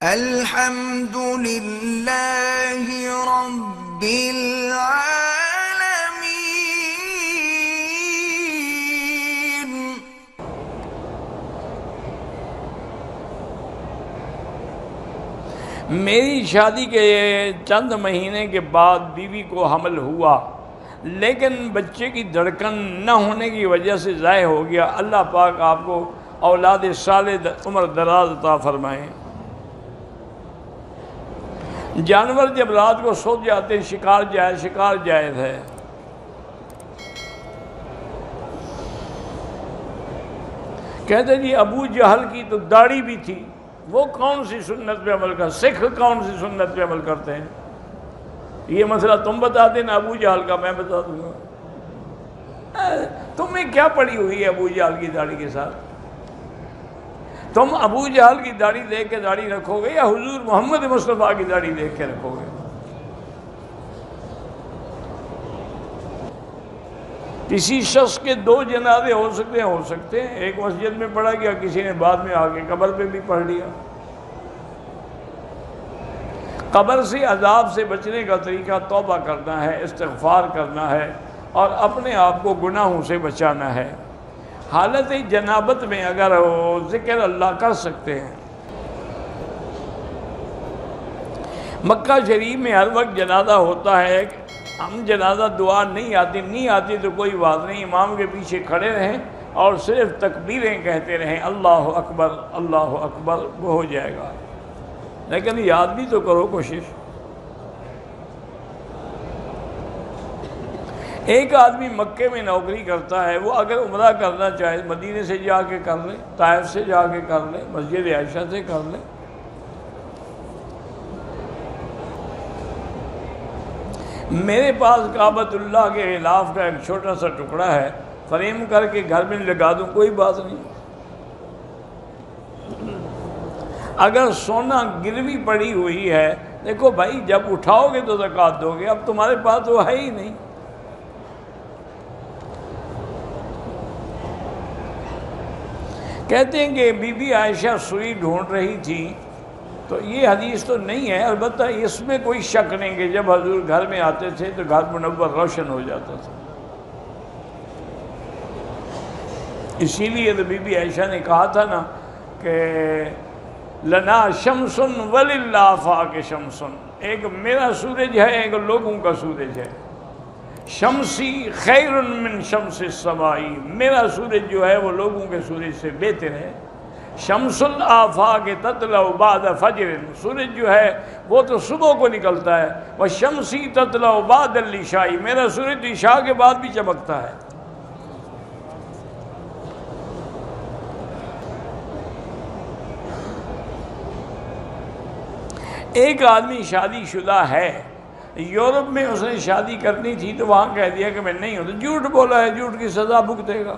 الحمد للہ رب العالمین۔ میری شادی کے چند مہینے کے بعد بیوی کو حمل ہوا، لیکن بچے کی دھڑکن نہ ہونے کی وجہ سے ضائع ہو گیا۔ اللہ پاک آپ کو اولاد صالح عمر دراز عطا فرمائیں۔ جانور جب رات کو سو جاتے ہیں شکار جائز ہے۔ کہتے جی ابو جہل کی تو داڑھی بھی تھی، وہ کون سی سنت پہ عمل کر، سکھ کون سی سنت پہ عمل کرتے ہیں؟ یہ مسئلہ تم بتا دینا، ابو جہل کا میں بتا دوں گا۔ تمہیں کیا پڑی ہوئی ہے ابو جہل کی داڑھی کے ساتھ؟ تم ابو جہل کی داڑھی دیکھ کے داڑھی رکھو گے یا حضور محمد مصطفیٰ کی داڑھی دیکھ کے رکھو گے؟ کسی شخص کے دو جنازے ہو سکتے ہیں، ایک مسجد میں پڑھا گیا، کسی نے بعد میں آ کے قبر پہ بھی پڑھ لیا۔ قبر سے عذاب سے بچنے کا طریقہ توبہ کرنا ہے، استغفار کرنا ہے اور اپنے آپ کو گناہوں سے بچانا ہے۔ حالت جنابت میں اگر وہ ذکر اللہ کر سکتے ہیں۔ مکہ شریف میں ہر وقت جنازہ ہوتا ہے، ہم جنازہ دعا نہیں آتی تو کوئی بات نہیں، امام کے پیچھے کھڑے رہیں اور صرف تکبیریں کہتے رہیں، اللہ اکبر وہ ہو جائے گا۔ لیکن یاد بھی تو کرو کوشش۔ ایک آدمی مکے میں نوکری کرتا ہے، وہ اگر عمرہ کرنا چاہے مدینے سے جا کے کر لے، طائف سے جا کے کر لے، مسجد عائشہ سے کر لے۔ میرے پاس کعبۃ اللہ کے غلاف کا ایک چھوٹا سا ٹکڑا ہے، فریم کر کے گھر میں لگا دوں، کوئی بات نہیں۔ اگر سونا گروی پڑی ہوئی ہے، دیکھو بھائی جب اٹھاؤ گے تو زکوٰۃ دو گے، اب تمہارے پاس تو ہے ہی نہیں۔ کہتے ہیں کہ بی بی عائشہ سوئی ڈھونڈ رہی تھی، تو یہ حدیث تو نہیں ہے، البتہ اس میں کوئی شک نہیں کہ جب حضور گھر میں آتے تھے تو گھر منور روشن ہو جاتا تھا۔ اسی لیے تو بی بی عائشہ نے کہا تھا نا کہ لنا شمس وللآفاق شمس، ایک میرا سورج ہے، ایک لوگوں کا سورج ہے۔ شمسی خیر من شمس السمائی، میرا سورج جو ہے وہ لوگوں کے سورج سے بہتر ہے۔ شمس الآفاق تطلع بعد فجر، سورج جو ہے وہ تو صبح کو نکلتا ہے، وشمسی تطلع بعد العشاء، میرا سورج عشاء کے بعد بھی چمکتا ہے۔ ایک آدمی شادی شدہ ہے، یورپ میں اس نے شادی کرنی تھی تو وہاں کہہ دیا کہ میں نہیں ہوں، تو جھوٹ بولا ہے، جھوٹ کی سزا بھگتے گا۔